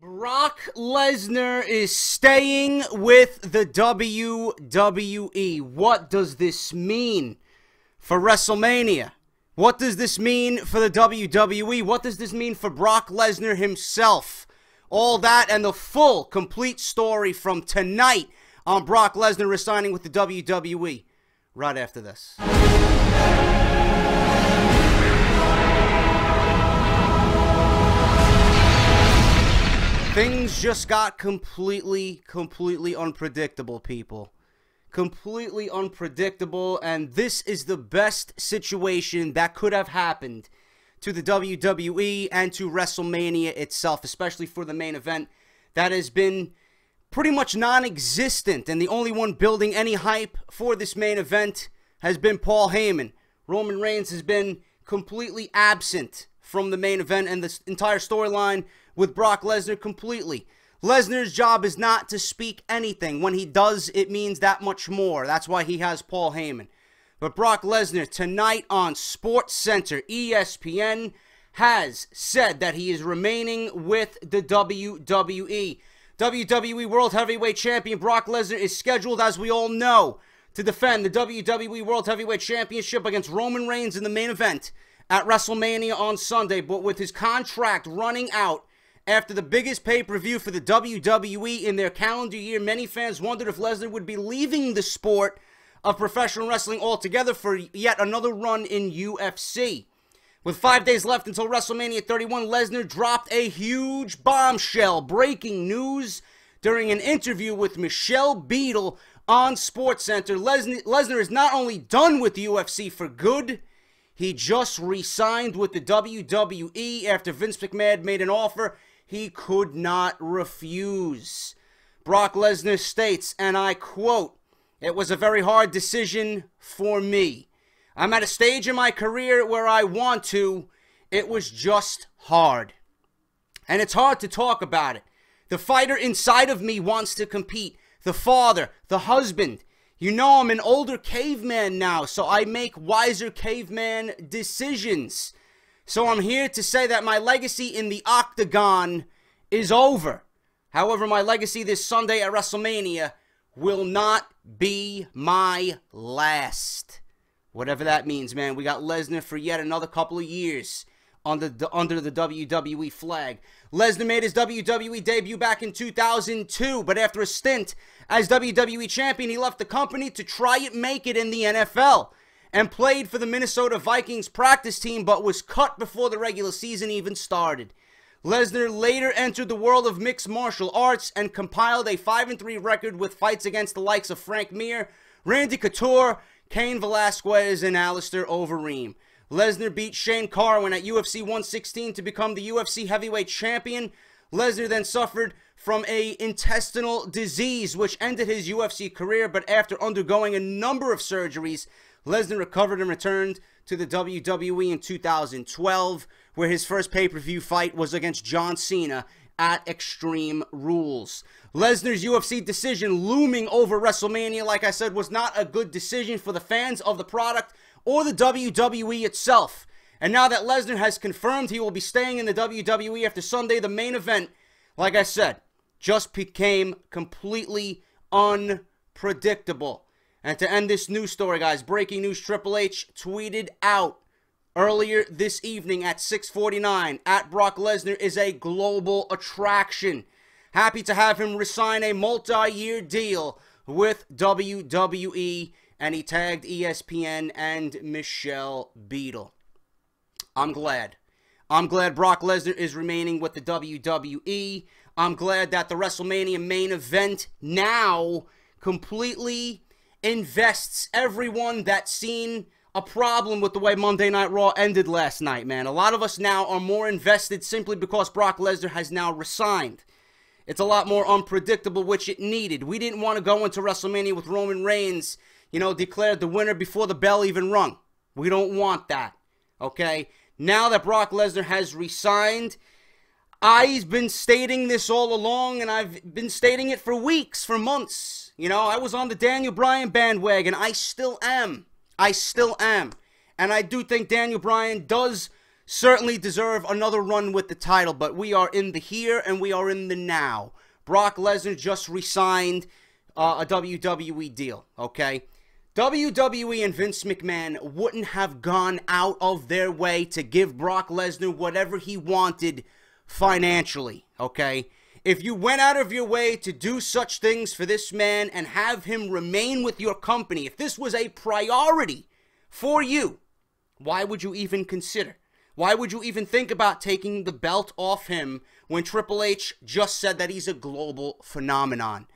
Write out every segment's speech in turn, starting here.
Brock Lesnar is staying with the WWE. What does this mean for WrestleMania? What does this mean for the WWE? What does this mean for Brock Lesnar himself? All that and the full, complete story from tonight on Brock Lesnar resigning with the WWE. Right after this. Things just got completely unpredictable, people. Completely unpredictable, and this is the best situation that could have happened to the WWE and to WrestleMania itself, especially for the main event that has been pretty much non-existent, and the only one building any hype for this main event has been Paul Heyman. Roman Reigns has been completely absent from the main event and the entire storyline with Brock Lesnar completely. Lesnar's job is not to speak anything. When he does, it means that much more. That's why he has Paul Heyman. But Brock Lesnar, tonight on SportsCenter, ESPN, has said that he is remaining with the WWE. WWE World Heavyweight Champion Brock Lesnar is scheduled, as we all know, to defend the WWE World Heavyweight Championship against Roman Reigns in the main event at WrestleMania on Sunday. But with his contract running out after the biggest pay-per-view for the WWE in their calendar year, many fans wondered if Lesnar would be leaving the sport of professional wrestling altogether for yet another run in UFC. With 5 days left until WrestleMania 31, Lesnar dropped a huge bombshell. Breaking news during an interview with Michelle Beadle on SportsCenter. Lesnar is not only done with the UFC for good, he just re-signed with the WWE after Vince McMahon made an offer he could not refuse. Brock Lesnar states, and I quote, "It was a very hard decision for me. I'm at a stage in my career where I want to. It was just hard. And it's hard to talk about it. The fighter inside of me wants to compete. The father, the husband. You know, I'm an older caveman now, so I make wiser caveman decisions. So I'm here to say that my legacy in the octagon is over. However, my legacy this Sunday at WrestleMania will not be my last." Whatever that means, man. We got Lesnar for yet another couple of years under the WWE flag. Lesnar made his WWE debut back in 2002, but after a stint as WWE champion, he left the company to try and make it in the NFL and played for the Minnesota Vikings practice team, but was cut before the regular season even started. Lesnar later entered the world of mixed martial arts and compiled a 5-3 record with fights against the likes of Frank Mir, Randy Couture, Cain Velasquez, and Alistair Overeem. Lesnar beat Shane Carwin at UFC 116 to become the UFC heavyweight champion. Lesnar then suffered from an intestinal disease, which ended his UFC career, but after undergoing a number of surgeries, Lesnar recovered and returned to the WWE in 2012, where his first pay-per-view fight was against John Cena at Extreme Rules. Lesnar's UFC decision looming over WrestleMania, like I said, was not a good decision for the fans of the product or the WWE itself. And now that Lesnar has confirmed he will be staying in the WWE after Sunday, the main event, like I said, just became completely unpredictable. And to end this news story, guys, breaking news, Triple H tweeted out earlier this evening at 6:49, at Brock Lesnar is a global attraction. Happy to have him resign a multi-year deal with WWE, and he tagged ESPN and Michelle Beadle. I'm glad. I'm glad Brock Lesnar is remaining with the WWE. I'm glad that the WrestleMania main event now completely invests everyone that's seen a problem with the way Monday Night Raw ended last night, man. A lot of us now are more invested simply because Brock Lesnar has now resigned. It's a lot more unpredictable, which it needed. We didn't want to go into WrestleMania with Roman Reigns, declared the winner before the bell even rung. We don't want that, okay? Now that Brock Lesnar has resigned, I've been stating this all along, and I've been stating it for weeks, for months. I was on the Daniel Bryan bandwagon. I still am. And I do think Daniel Bryan does certainly deserve another run with the title, but we are in the here and we are in the now. Brock Lesnar just re-signed a WWE deal, okay? WWE and Vince McMahon wouldn't have gone out of their way to give Brock Lesnar whatever he wanted financially, okay? If you went out of your way to do such things for this man and have him remain with your company, if this was a priority for you, why would you even consider? Why would you even think about taking the belt off him when Triple H just said that he's a global phenomenon?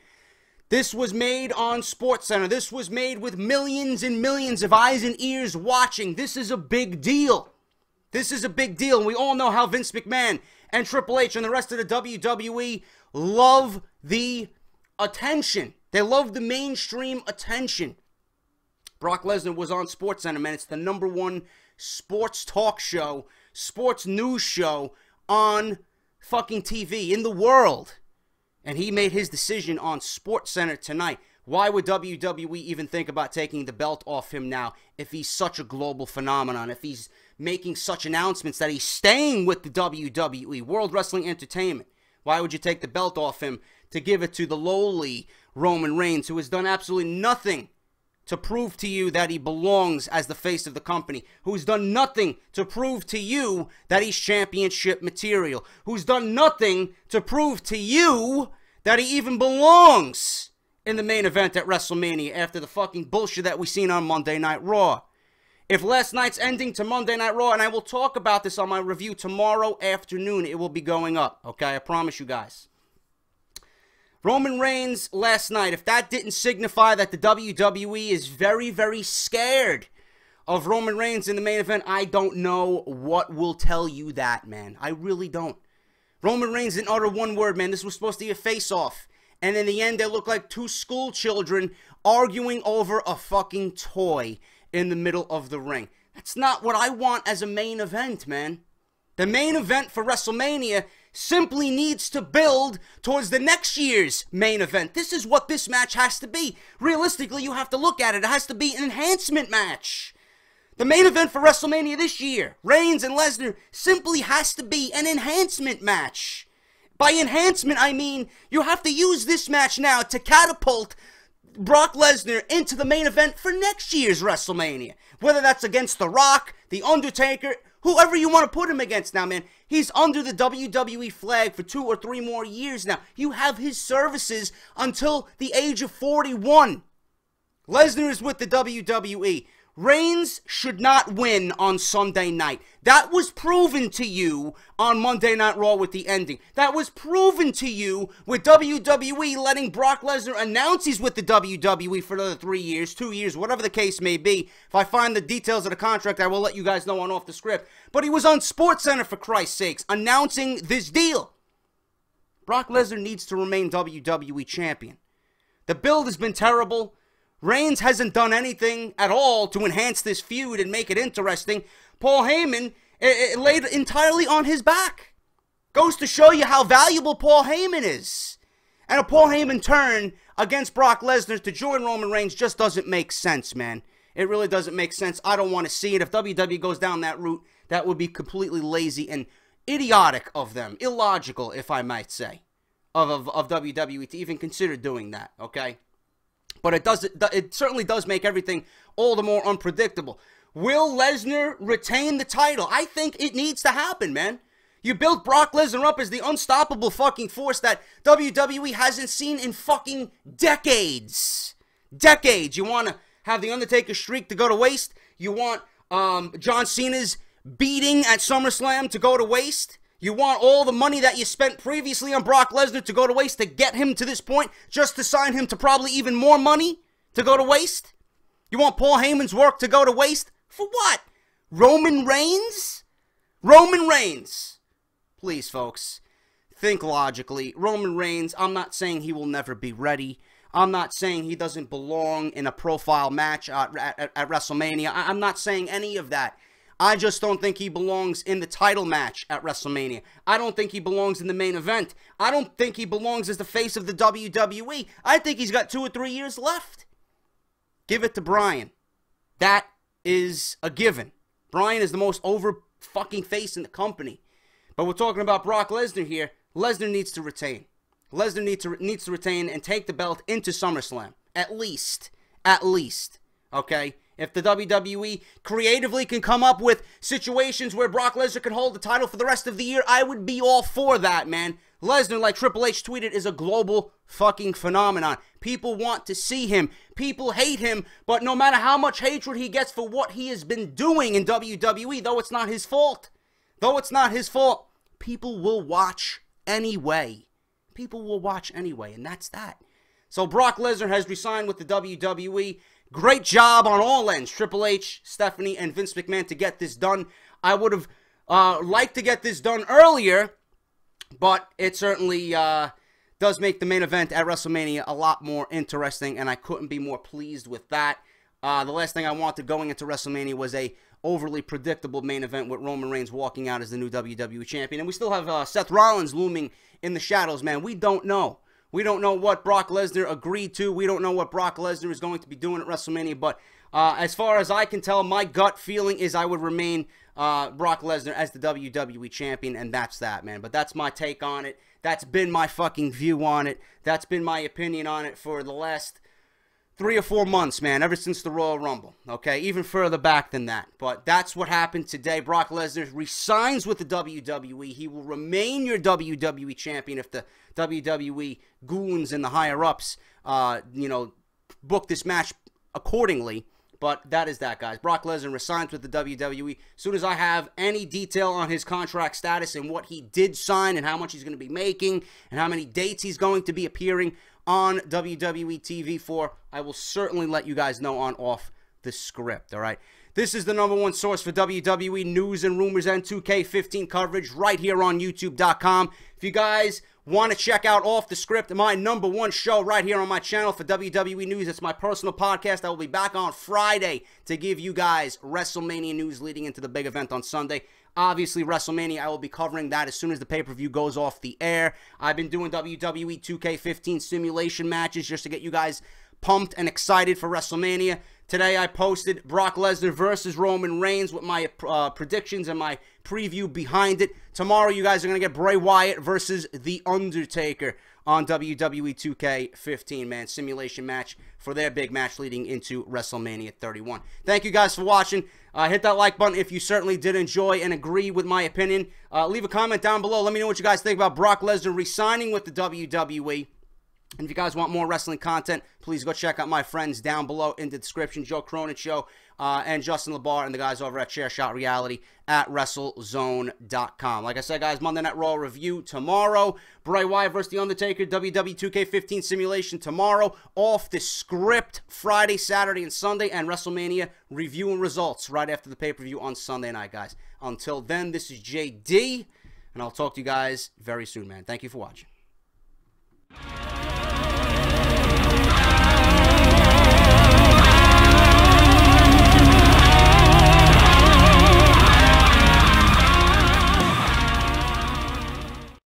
This was made on SportsCenter. This was made with millions and millions of eyes and ears watching. This is a big deal. This is a big deal. And we all know how Vince McMahon and Triple H and the rest of the WWE love the attention. They love the mainstream attention. Brock Lesnar was on SportsCenter, man. It's the #1 sports talk show, sports news show on fucking TV in the world. And he made his decision on SportsCenter tonight. Why would WWE even think about taking the belt off him now if he's such a global phenomenon, if he's making such announcements that he's staying with the WWE, World Wrestling Entertainment? Why would you take the belt off him to give it to the lowly Roman Reigns, who has done absolutely nothing to prove to you that he belongs as the face of the company, who's done nothing to prove to you that he's championship material, who's done nothing to prove to you that he even belongs in the main event at WrestleMania after the fucking bullshit that we seen on Monday Night Raw. If last night's ending to Monday Night Raw, and I will talk about this on my review tomorrow afternoon, it will be going up, okay? I promise you guys. Roman Reigns last night, if that didn't signify that the WWE is very, very scared of Roman Reigns in the main event, I don't know what will tell you that, man. I really don't. Roman Reigns didn't utter one word, man. This was supposed to be a face-off. And in the end, they looked like two school children arguing over a fucking toy in the middle of the ring. That's not what I want as a main event, man. The main event for WrestleMania simply needs to build towards the next year's main event. This is what this match has to be. Realistically, you have to look at it. It has to be an enhancement match. The main event for WrestleMania this year, Reigns and Lesnar, simply has to be an enhancement match. By enhancement, I mean you have to use this match now to catapult Brock Lesnar into the main event for next year's WrestleMania. Whether that's against The Rock, The Undertaker, whoever you want to put him against now, man. He's under the WWE flag for 2 or 3 more years now. You have his services until the age of 41. Lesnar is with the WWE. Reigns should not win on Sunday night. That was proven to you on Monday Night Raw with the ending. That was proven to you with WWE letting Brock Lesnar announce he's with the WWE for another 3 years, 2 years, whatever the case may be. If I find the details of the contract, I will let you guys know on Off the Script. But he was on SportsCenter, for Christ's sakes, announcing this deal. Brock Lesnar needs to remain WWE champion. The build has been terrible. Reigns hasn't done anything at all to enhance this feud and make it interesting. Paul Heyman laid entirely on his back. Goes to show you how valuable Paul Heyman is. And a Paul Heyman turn against Brock Lesnar to join Roman Reigns just doesn't make sense, man. It really doesn't make sense. I don't want to see it. If WWE goes down that route, that would be completely lazy and idiotic of them. Illogical, if I might say, of WWE to even consider doing that, okay? But it certainly does make everything all the more unpredictable. Will Lesnar retain the title? I think it needs to happen, man. You built Brock Lesnar up as the unstoppable fucking force that WWE hasn't seen in fucking decades. Decades. You want to have the Undertaker streak to go to waste? You want John Cena's beating at SummerSlam to go to waste? You want all the money that you spent previously on Brock Lesnar to go to waste to get him to this point, just to sign him to probably even more money to go to waste? You want Paul Heyman's work to go to waste? For what? Roman Reigns? Roman Reigns. Please, folks, think logically. Roman Reigns, I'm not saying he will never be ready. I'm not saying he doesn't belong in a profile match at WrestleMania. I'm not saying any of that. I just don't think he belongs in the title match at WrestleMania. I don't think he belongs in the main event. I don't think he belongs as the face of the WWE. I think he's got 2 or 3 years left. Give it to Bryan. That is a given. Bryan is the most over fucking face in the company. But we're talking about Brock Lesnar here. Lesnar needs to retain. Lesnar needs to retain and take the belt into SummerSlam. At least. Okay? If the WWE creatively can come up with situations where Brock Lesnar can hold the title for the rest of the year, I would be all for that, man. Lesnar, like Triple H tweeted, is a global fucking phenomenon. People want to see him. People hate him, but no matter how much hatred he gets for what he has been doing in WWE, though it's not his fault, people will watch anyway. And that's that. So Brock Lesnar has resigned with the WWE. Great job on all ends. Triple H, Stephanie, and Vince McMahon to get this done. I would have liked to get this done earlier, but it certainly does make the main event at WrestleMania a lot more interesting, and I couldn't be more pleased with that. The last thing I wanted going into WrestleMania was a overly predictable main event with Roman Reigns walking out as the new WWE Champion. And we still have Seth Rollins looming in the shadows, man. We don't know. We don't know what Brock Lesnar agreed to. We don't know what Brock Lesnar is going to be doing at WrestleMania. But as far as I can tell, my gut feeling is I would remain Brock Lesnar as the WWE Champion, and that's that, man. But that's my take on it. That's been my fucking view on it. That's been my opinion on it for the last 3 or 4 months, man, ever since the Royal Rumble, okay? Even further back than that. But that's what happened today. Brock Lesnar resigns with the WWE. He will remain your WWE champion if the WWE goons and the higher-ups, book this match accordingly. But that is that, guys. Brock Lesnar resigns with the WWE. As soon as I have any detail on his contract status and what he did sign and how much he's going to be making and how many dates he's going to be appearing on WWE TV for, I will certainly let you guys know on Off the Script, all right? This is the #1 source for WWE news and rumors and 2K15 coverage right here on YouTube.com. If you guys want to check out Off the Script, my #1 show right here on my channel for WWE news, it's my personal podcast. I will be back on Friday to give you guys WrestleMania news leading into the big event on Sunday. Obviously, WrestleMania, I will be covering that as soon as the pay-per-view goes off the air. I've been doing WWE 2K15 simulation matches just to get you guys pumped and excited for WrestleMania. Today, I posted Brock Lesnar versus Roman Reigns with my predictions and my preview behind it. Tomorrow, you guys are going to get Bray Wyatt versus The Undertaker on WWE 2K15, man. Simulation match for their big match leading into WrestleMania 31. Thank you guys for watching. Hit that like button if you certainly did enjoy and agree with my opinion. Leave a comment down below. Let me know what you guys think about Brock Lesnar resigning with the WWE. And if you guys want more wrestling content, please go check out my friends down below in the description. Joe Cronin Show and Justin LeBar and the guys over at Chairshot Reality at WrestleZone.com. Like I said, guys, Monday Night Raw review tomorrow. Bray Wyatt versus The Undertaker, WWE 2K15 simulation tomorrow. Off the Script Friday, Saturday, and Sunday. And WrestleMania review and results right after the pay-per-view on Sunday night, guys. Until then, this is JD, and I'll talk to you guys very soon, man. Thank you for watching.